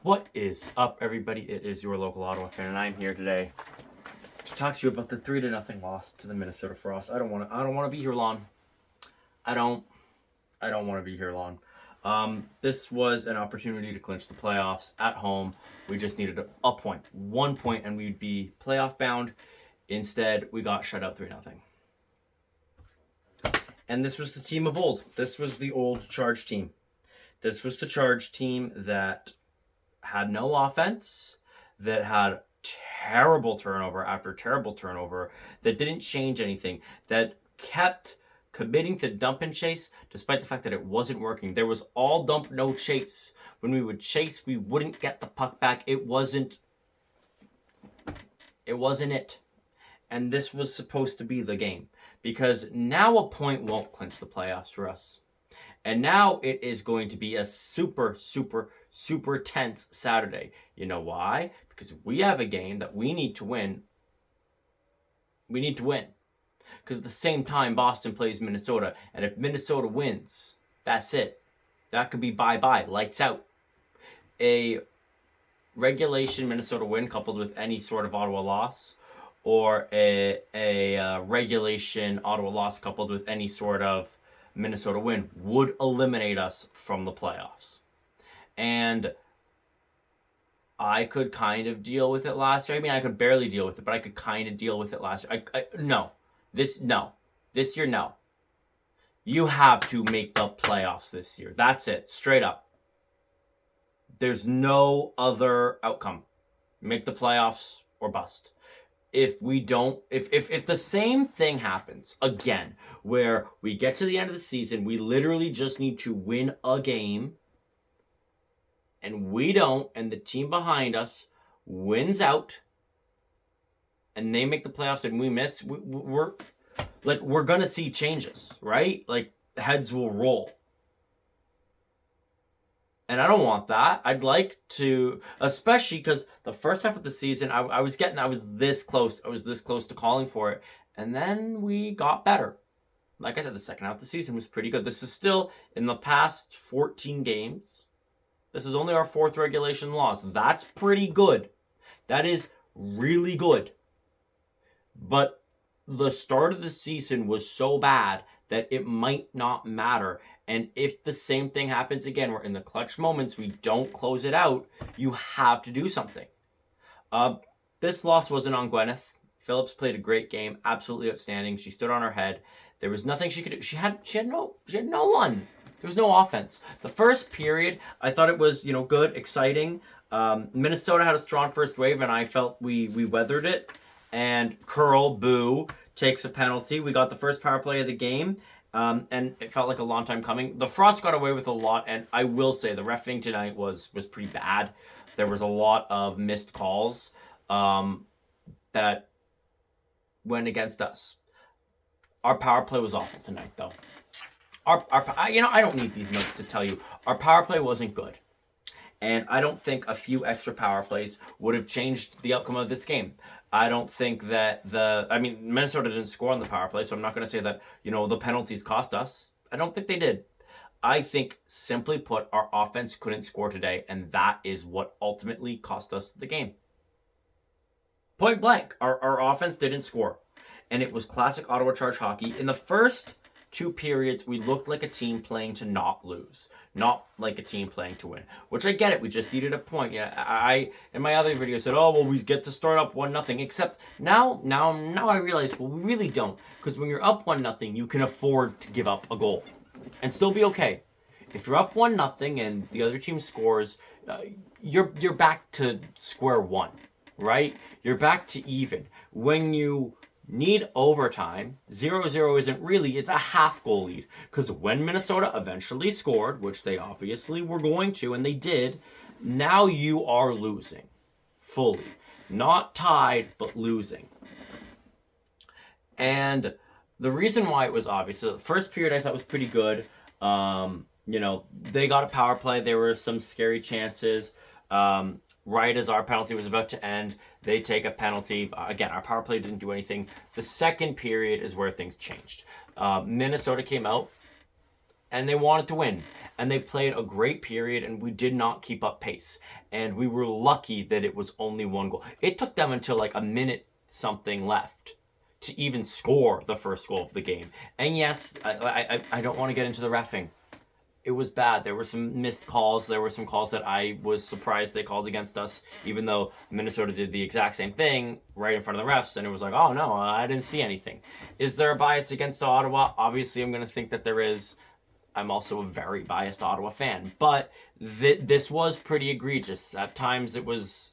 What is up, everybody? It is your local Ottawa fan, and I'm here today to talk to you about the 3-0 loss to the Minnesota Frost. I don't want to be here long. I don't want to be here long. This was an opportunity to clinch the playoffs at home. We just needed a point, 1 point, and we'd be playoff bound. Instead, we got shut out 3-0. And this was the team of old. This was the old Charge team. This was the Charge team that had no offense, that had terrible turnover after terrible turnover, that didn't change anything, that kept committing to dump and chase despite the fact that it wasn't working. There was all dump, no chase. When we would chase, we wouldn't get the puck back. It wasn't it. And this was supposed to be the game, because now a point won't clinch the playoffs for us. And now it is going to be a super, super, super tense Saturday. You know why? Because we have a game that we need to win. We need to win. Because at the same time, Boston plays Minnesota. And if Minnesota wins, that's it. That could be bye-bye. Lights out. A regulation Minnesota win coupled with any sort of Ottawa loss, or a regulation Ottawa loss coupled with any sort of Minnesota win would eliminate us from the playoffs. And I could kind of deal with it last year. I mean, I could barely deal with it, but I could kind of deal with it last year. This year, no. You have to make the playoffs this year. That's it, straight up. There's no other outcome. Make the playoffs or bust. If we don't, if the same thing happens again, where we get to the end of the season, we literally just need to win a game, and we don't, and the team behind us wins out, and they make the playoffs and we miss, we're gonna see changes, right? Like, heads will roll. And I don't want that. I'd like to, especially because the first half of the season, I was this close. I was this close to calling for it. And then we got better. Like I said, the second half of the season was pretty good. This is still, in the past 14 games, this is only our 4th regulation loss. That's pretty good. That is really good. But the start of the season was so bad that it might not matter. And if the same thing happens again, where in the clutch moments we don't close it out, you have to do something. This loss wasn't on Gwyneth. Phillips played a great game, absolutely outstanding. She stood on her head. There was nothing she could do. She had no one. There was no offense. The first period, I thought it was, good, exciting. Minnesota had a strong first wave, and I felt we weathered it. And Curl, boo, takes a penalty. We got the first power play of the game. And it felt like a long time coming. The Frost got away with a lot, and I will say the reffing tonight was pretty bad. There was a lot of missed calls that went against us. Our power play was awful tonight, though. I don't need these notes to tell you. Our power play wasn't good. And I don't think a few extra power plays would have changed the outcome of this game. I don't think that Minnesota didn't score on the power play, so I'm not going to say that, the penalties cost us. I don't think they did. I think, simply put, our offense couldn't score today, and that is what ultimately cost us the game. Point blank, our offense didn't score. And it was classic Ottawa Charge hockey. In the first 2 periods, we looked like a team playing to not lose, not like a team playing to win, which I get it. We just needed a point. Yeah, I in my other video said, oh, well, we get to start up 1-0, except now I realize, well, we really don't, because when you're up 1-0, you can afford to give up a goal and still be okay. If you're up 1-0 and the other team scores, you're back to square one, right? You're back to even. When you need overtime, 0-0 isn't really, it's a half goal lead. Because when Minnesota eventually scored, which they obviously were going to, and they did, now you are losing. Fully. Not tied, but losing. And the reason why it was obvious, so the first period I thought was pretty good. They got a power play. There were some scary chances. Right as our penalty was about to end, they take a penalty. Again, our power play didn't do anything. The second period is where things changed. Minnesota came out and they wanted to win. And they played a great period, and we did not keep up pace. And we were lucky that it was only 1 goal. It took them until like a minute something left to even score the first goal of the game. And yes, I don't want to get into the reffing. It was bad. There were some missed calls. There were some calls that I was surprised they called against us, even though Minnesota did the exact same thing right in front of the refs, and it was like, oh no, I didn't see anything. Is there a bias against Ottawa? Obviously, I'm going to think that there is. I'm also a very biased Ottawa fan, but this was pretty egregious. At times, it was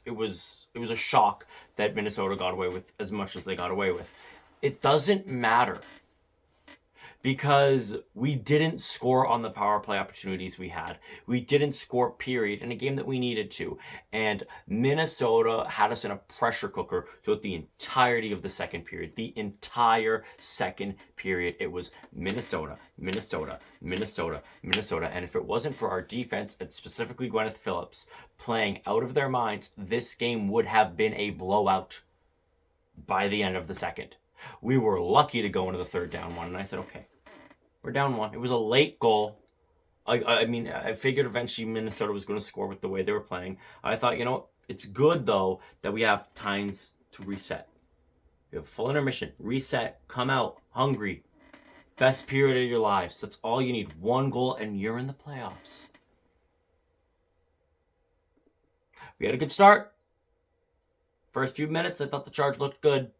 a shock that Minnesota got away with as much as they got away with. It doesn't matter, because we didn't score on the power play opportunities we had. We didn't score, period, in a game that we needed to. And Minnesota had us in a pressure cooker throughout the entirety of the second period. The entire second period, it was Minnesota, Minnesota, Minnesota, Minnesota. And if it wasn't for our defense, and specifically Gwyneth Phillips, playing out of their minds, this game would have been a blowout by the end of the second. We were lucky to go into the third down one, and I said, okay, we're down 1. It was a late goal. I mean, I figured eventually Minnesota was going to score with the way they were playing. I thought, it's good, though, that we have times to reset. We have full intermission, reset, come out, hungry. Best period of your lives. That's all you need. 1 goal, and you're in the playoffs. We had a good start. First few minutes, I thought the Charge looked good.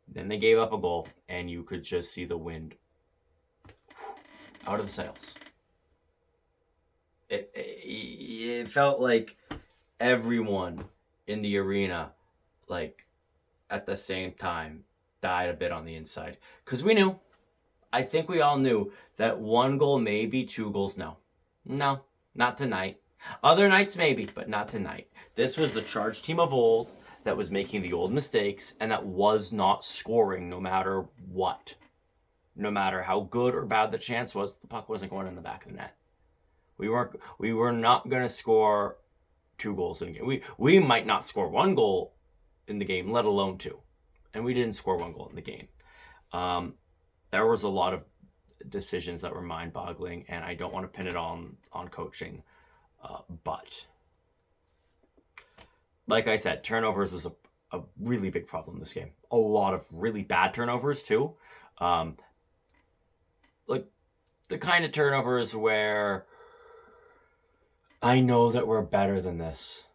Then they gave up a goal, and you could just see the wind out of the sails. It felt like everyone in the arena, like, at the same time, died a bit on the inside. Because we knew, I think we all knew, that 1 goal maybe, 2 goals no. No, not tonight. Other nights maybe, but not tonight. This was the Charge team of old that was making the old mistakes, and that was not scoring no matter what. No matter how good or bad the chance was, the puck wasn't going in the back of the net. We were not going to score 2 goals in a game. We might not score 1 goal in the game, let alone 2. And we didn't score 1 goal in the game. There was a lot of decisions that were mind-boggling, and I don't want to pin it on coaching, but like I said, turnovers was a really big problem this game. A lot of really bad turnovers, too. Like, the kind of turnovers where I know that we're better than this.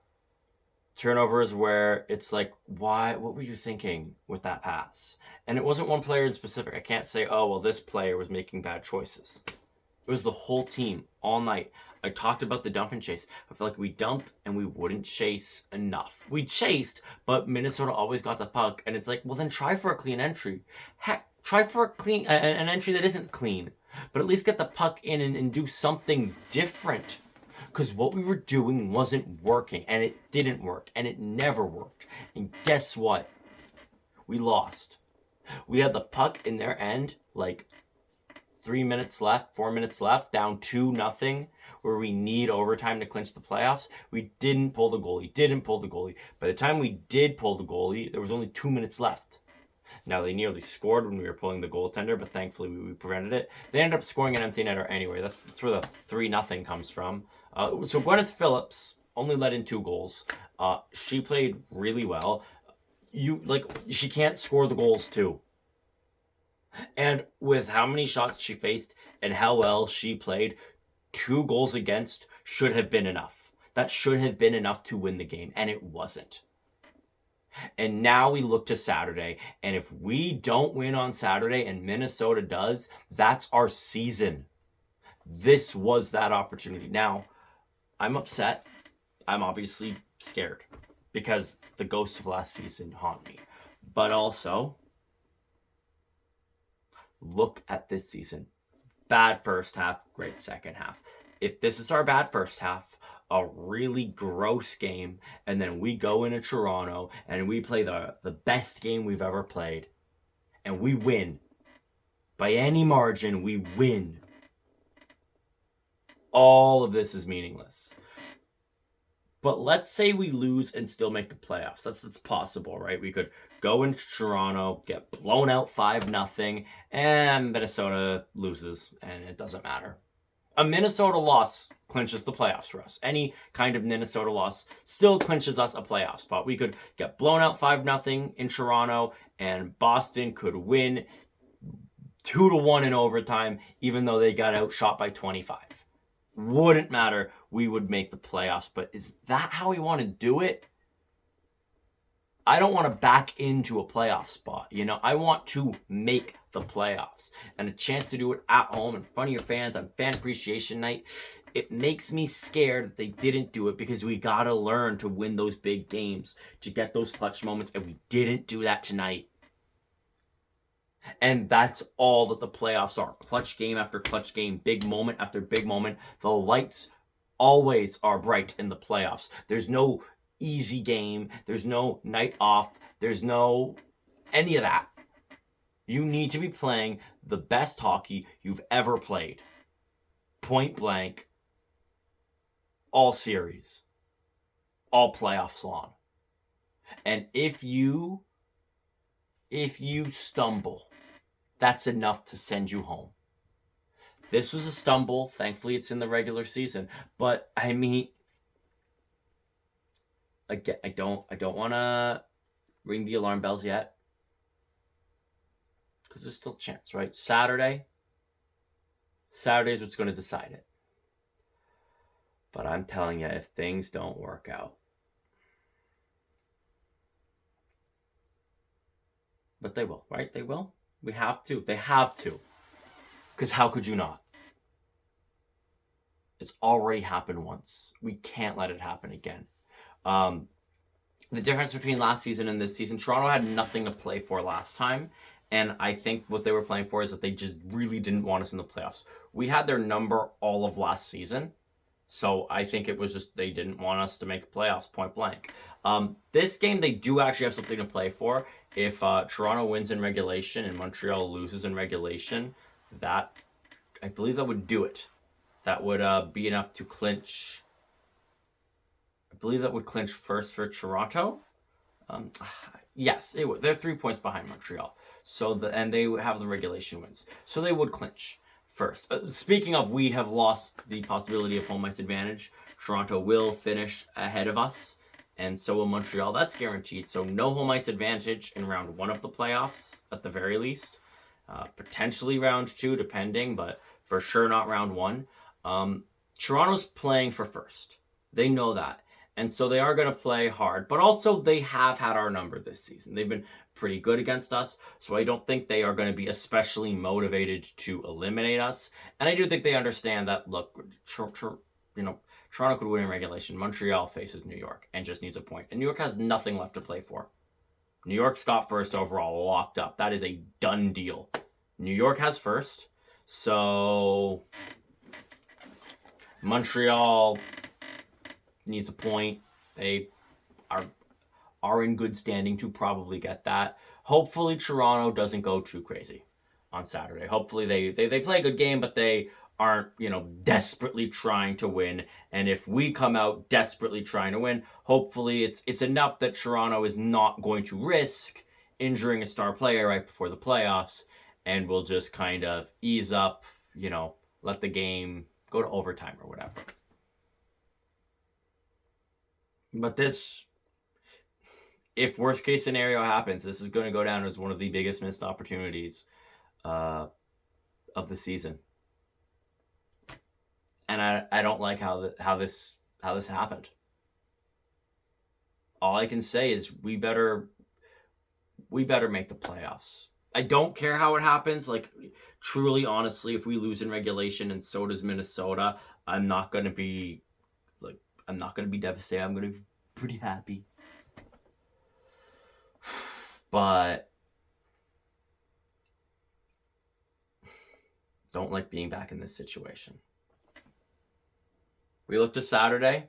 Turnovers where it's like, why? What were you thinking with that pass? And it wasn't one player in specific. I can't say, oh, well, this player was making bad choices. It was the whole team all night. I talked about the dump and chase. I feel like we dumped and we wouldn't chase enough. We chased, but Minnesota always got the puck. And it's like, well, then try for a clean entry. Heck, try for an entry that isn't clean. But at least get the puck in and do something different. Because what we were doing wasn't working. And it didn't work. And it never worked. And guess what? We lost. We had the puck in their end, like 3 minutes left, 4 minutes left, down 2-0, where we need overtime to clinch the playoffs. We didn't pull the goalie. By the time we did pull the goalie, there was only 2 minutes left. Now, they nearly scored when we were pulling the goaltender, but thankfully we prevented it. They ended up scoring an empty netter anyway. That's where the 3-0 comes from. So Gwyneth Phillips only let in 2 goals. She played really well. She can't score the goals too. And with how many shots she faced and how well she played, 2 goals against should have been enough. That should have been enough to win the game, and it wasn't. And now we look to Saturday, and if we don't win on Saturday and Minnesota does, that's our season. This was that opportunity. Now, I'm upset. I'm obviously scared because the ghosts of last season haunt me. But also, look at this season. Bad first half, great second half. If this is our bad first half, a really gross game, and then we go into Toronto and we play the best game we've ever played, and we win. By any margin, we win. All of this is meaningless. But let's say we lose and still make the playoffs. That's possible, right? We could go into Toronto, get blown out 5-0, and Minnesota loses, and it doesn't matter. A Minnesota loss clinches the playoffs for us. Any kind of Minnesota loss still clinches us a playoff spot. We could get blown out 5-0 in Toronto, and Boston could win 2-1 in overtime, even though they got outshot by 25. Wouldn't matter. We would make the playoffs. But is that how we want to do it? I don't want to back into a playoff spot. You know, I want to make the playoffs. And a chance to do it at home in front of your fans on Fan Appreciation Night. It makes me scared that they didn't do it, because we got to learn to win those big games, to get those clutch moments. And we didn't do that tonight. And that's all that the playoffs are. Clutch game after clutch game, big moment after big moment. The lights always are bright in the playoffs. There's no easy game. There's no night off. There's no any of that. You need to be playing the best hockey you've ever played. Point blank. All series. All playoffs long. And if you stumble, that's enough to send you home. This was a stumble. Thankfully, it's in the regular season. But, I mean, again, I don't want to ring the alarm bells yet, because there's still a chance, right? Saturday's what's going to decide it. But I'm telling you, if things don't work out, but they will, right? They will. We have to. They have to. Because how could you not? It's already happened once. We can't let it happen again. The difference between last season and this season, Toronto had nothing to play for last time. And I think what they were playing for is that they just really didn't want us in the playoffs. We had their number all of last season. So I think it was just they didn't want us to make playoffs, point blank. This game, they do actually have something to play for. If Toronto wins in regulation and Montreal loses in regulation, that, I believe that would do it. That would be enough to clinch. I believe that would clinch first for Toronto. Yes, it would. They're 3 points behind Montreal. And they have the regulation wins. So they would clinch first. Speaking of, we have lost the possibility of home ice advantage. Toronto will finish ahead of us, and so will Montreal. That's guaranteed. So no home ice advantage in round 1 of the playoffs, at the very least. Potentially round 2, depending, but for sure not round 1. Toronto's playing for first. They know that. And so they are going to play hard. But also, they have had our number this season. They've been pretty good against us. So I don't think they are going to be especially motivated to eliminate us. And I do think they understand that, look, Toronto could win in regulation. Montreal faces New York and just needs a point. And New York has nothing left to play for. New York's got first overall locked up. That is a done deal. New York has first. So Montreal needs a point. They are in good standing to probably get that. Hopefully Toronto doesn't go too crazy on Saturday. Hopefully they play a good game, but they aren't, desperately trying to win. And if we come out desperately trying to win, hopefully it's enough that Toronto is not going to risk injuring a star player right before the playoffs, and we'll just kind of ease up, let the game go to overtime or whatever. But if worst case scenario happens, this is going to go down as one of the biggest missed opportunities of the season. And I don't like how this happened. All I can say is we better make the playoffs. I don't care how it happens. Like, truly, honestly, if we lose in regulation and so does Minnesota, I'm not going to be devastated. I'm going to be pretty happy. But don't like being back in this situation. We look to Saturday.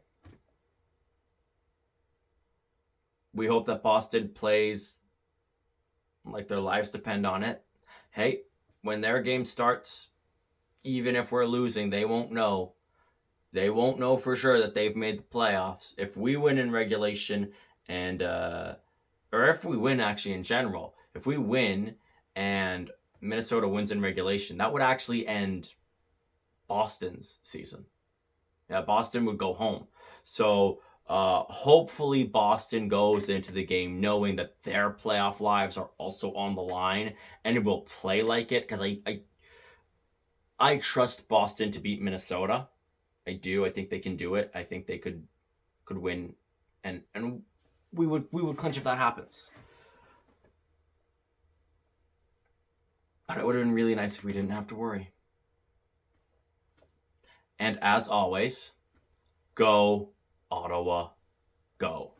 We hope that Boston plays like their lives depend on it. Hey, when their game starts, even if we're losing, they won't know They won't know for sure that they've made the playoffs. If we win in regulation and or if we win actually in general, if we win and Minnesota wins in regulation, that would actually end Boston's season. Yeah, Boston would go home. So hopefully Boston goes into the game knowing that their playoff lives are also on the line and will play like it, because I trust Boston to beat Minnesota. I do. I think they can do it. I think they could win, and we would clinch if that happens. But it would have been really nice if we didn't have to worry. And as always, go Ottawa, go.